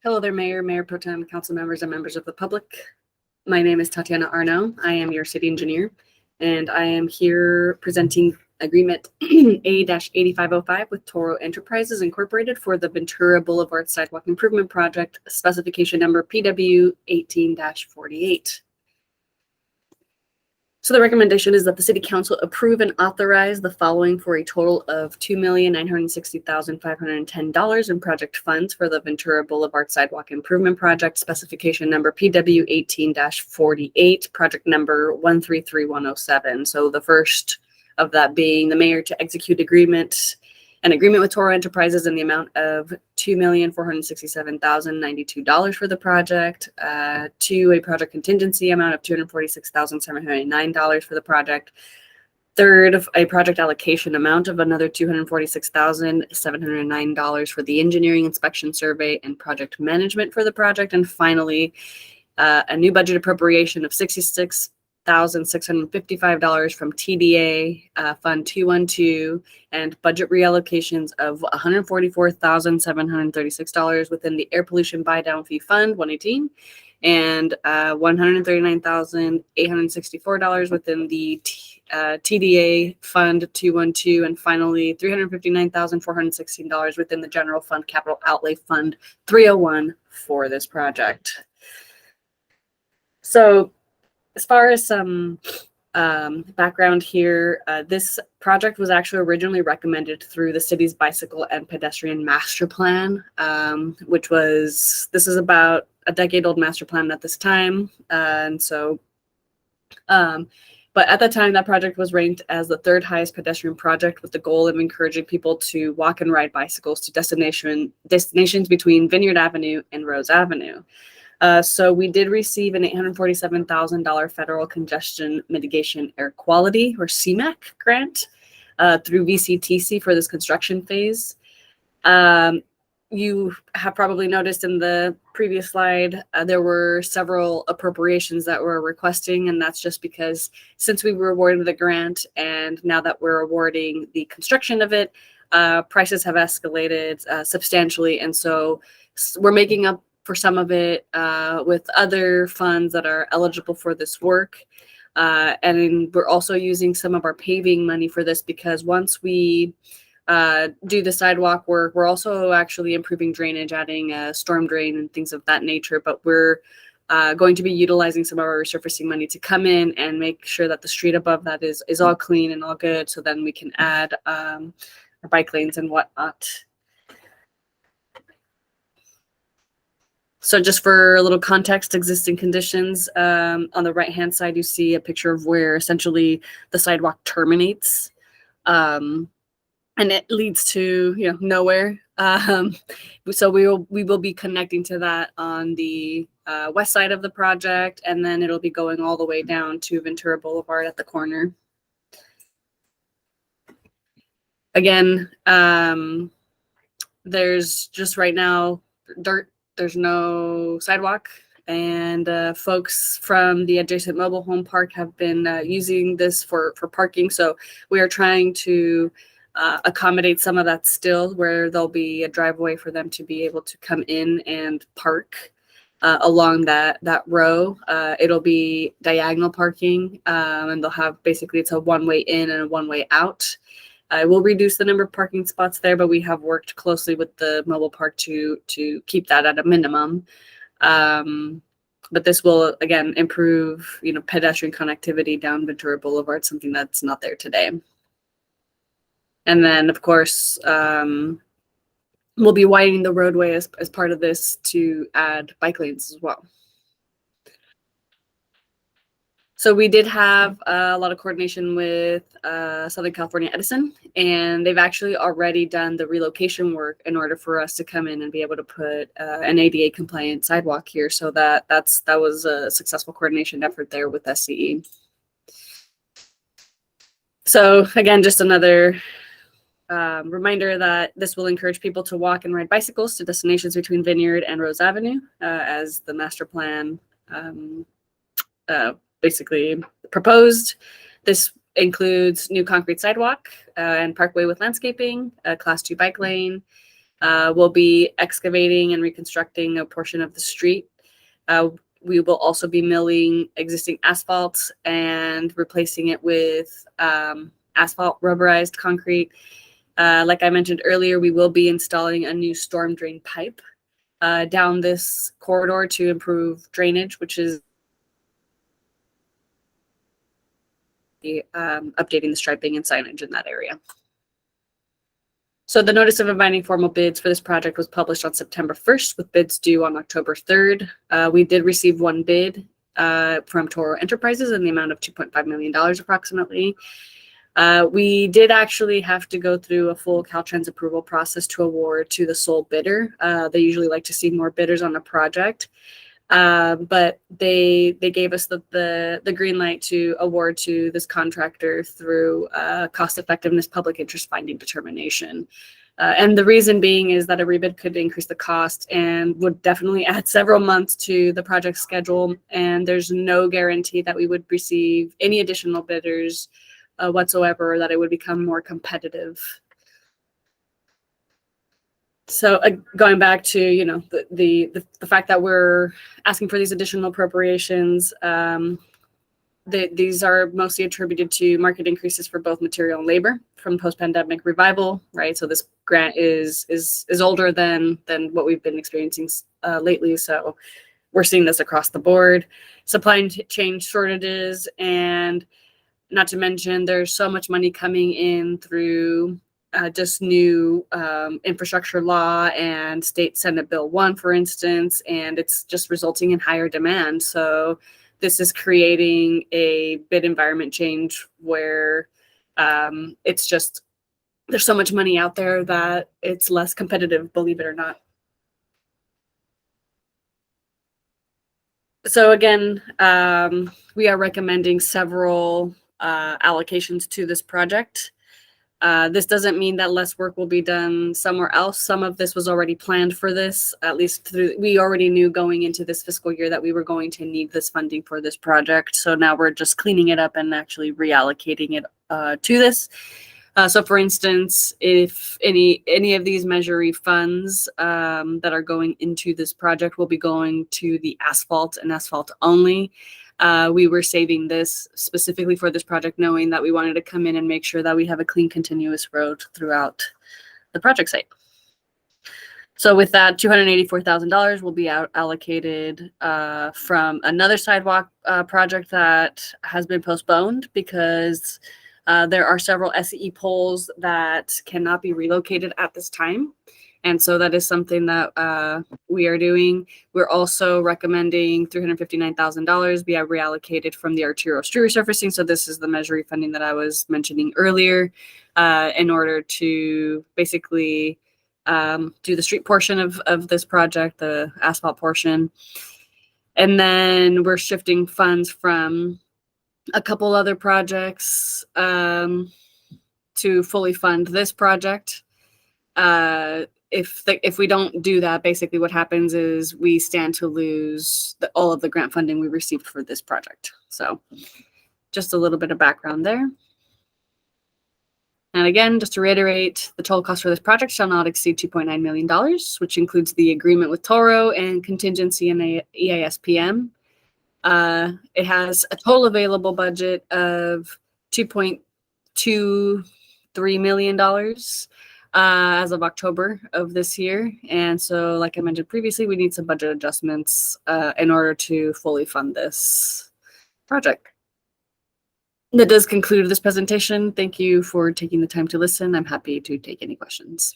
Hello there, Mayor, Mayor Pro Tem, council members, and members of the public. My name is Tatiana Arnaud. I am your city engineer, and I am here presenting Agreement A-8505 with Toro Enterprises Incorporated for the Ventura Boulevard Sidewalk Improvement Project, specification number PW 18-48. So the recommendation is that the city council approve and authorize the following for a total of $2,960,510 in project funds for the Ventura Boulevard Sidewalk Improvement Project, specification number PW 18-48, project number 133107. So the first of that being the mayor to execute an agreement with Toro Enterprises in the amount of $2,467,092 for the project, to a project contingency amount of $246,709 for the project. Third, of a project allocation amount of another $246,709 for the engineering inspection survey and project management for the project. And finally, a new budget appropriation of $66,655 from TDA Fund 212 and budget reallocations of $144,736 within the Air Pollution Buy Down Fee Fund 118 and $139,864 within the TDA Fund 212, and finally $359,416 within the General Fund Capital Outlay Fund 301 for this project. So as far as some background here, this project was actually originally recommended through the city's bicycle and pedestrian master plan, this is about a decade-old master plan at this time. But at the time, that project was ranked as the third highest pedestrian project with the goal of encouraging people to walk and ride bicycles to destinations between Vineyard Avenue and Rose Avenue. So we did receive an $847,000 federal congestion mitigation air quality, or CMAQ, grant through VCTC for this construction phase. You have probably noticed in the previous slide, there were several appropriations that we're requesting, and that's just because since we were awarded the grant and now that we're awarding the construction of it, prices have escalated substantially, and so we're making up for some of it with other funds that are eligible for this work. And we're also using some of our paving money for this because once we do the sidewalk work, we're also actually improving drainage, adding a storm drain and things of that nature. But we're going to be utilizing some of our resurfacing money to come in and make sure that the street above that is all clean and all good. So then we can add our bike lanes and whatnot. So just for a little context, existing conditions, on the right-hand side, you see a picture of where essentially the sidewalk terminates. And it leads to, nowhere. So we will be connecting to that on the west side of the project, and then it'll be going all the way down to Ventura Boulevard at the corner. Again, there's just right now dirt. There's no sidewalk, and folks from the adjacent mobile home park have been using this for parking. So we are trying to accommodate some of that still, where there'll be a driveway for them to be able to come in and park along that row. It'll be diagonal parking, and they'll have it's a one-way in and a one-way out. I will reduce the number of parking spots there, but we have worked closely with the mobile park to keep that at a minimum. But this will, again, improve, pedestrian connectivity down Ventura Boulevard, something that's not there today. And then, of course, we'll be widening the roadway as part of this to add bike lanes as well. So we did have a lot of coordination with Southern California Edison, and they've actually already done the relocation work in order for us to come in and be able to put an ADA compliant sidewalk here. So that was a successful coordination effort there with SCE. So again, just another reminder that this will encourage people to walk and ride bicycles to destinations between Vineyard and Rose Avenue, as the master plan basically proposed. This includes new concrete sidewalk and parkway with landscaping, a class 2 bike lane, We'll be excavating and reconstructing a portion of the street. We will also be milling existing asphalt and replacing it with asphalt rubberized concrete. Like I mentioned earlier, we will be installing a new storm drain pipe down this corridor to improve drainage, which is updating the striping and signage in that area. So the notice of inviting formal bids for this project was published on September 1st, with bids due on October 3rd. We did receive one bid from Toro Enterprises in the amount of $2.5 million approximately. We did actually have to go through a full Caltrans approval process to award to the sole bidder. They usually like to see more bidders on a project. But they gave us the green light to award to this contractor through cost effectiveness public interest finding determination. And the reason being is that a rebid could increase the cost and would definitely add several months to the project schedule. And there's no guarantee that we would receive any additional bidders whatsoever, or that it would become more competitive. So going back to, you know, the fact that we're asking for these additional appropriations, these are mostly attributed to market increases for both material and labor from post-pandemic revival, right? So this grant is older than what we've been experiencing lately. So we're seeing this across the board. Supply chain shortages, and not to mention there's so much money coming in through just new infrastructure law and state Senate Bill 1, for instance, and it's just resulting in higher demand. So this is creating a bid environment change where it's just, there's so much money out there that it's less competitive, believe it or not. So again, we are recommending several allocations to this project. This doesn't mean that less work will be done somewhere else. Some of this was already planned for this, at least we already knew going into this fiscal year that we were going to need this funding for this project. So now we're just cleaning it up and actually reallocating it to this. So for instance, if any of these Measure funds that are going into this project will be going to the asphalt and asphalt only. We were saving this specifically for this project, knowing that we wanted to come in and make sure that we have a clean, continuous road throughout the project site. So with that, $284,000 will be allocated from another sidewalk project that has been postponed because there are several SE poles that cannot be relocated at this time. And so that is something that we are doing. We're also recommending $359,000 be reallocated from the arterial street resurfacing. So this is the Measure funding that I was mentioning earlier in order to basically do the street portion of this project, the asphalt portion. And then we're shifting funds from a couple other projects to fully fund this project. If we don't do that, basically what happens is we stand to lose all of the grant funding we received for this project. So just a little bit of background there. And again, just to reiterate, the total cost for this project shall not exceed $2.9 million, which includes the agreement with Toro and contingency in EISPM. It has a total available budget of $2.23 million as of October of this year. And so, like I mentioned previously, we need some budget adjustments in order to fully fund this project. That does conclude this presentation. Thank you for taking the time to listen. I'm happy to take any questions.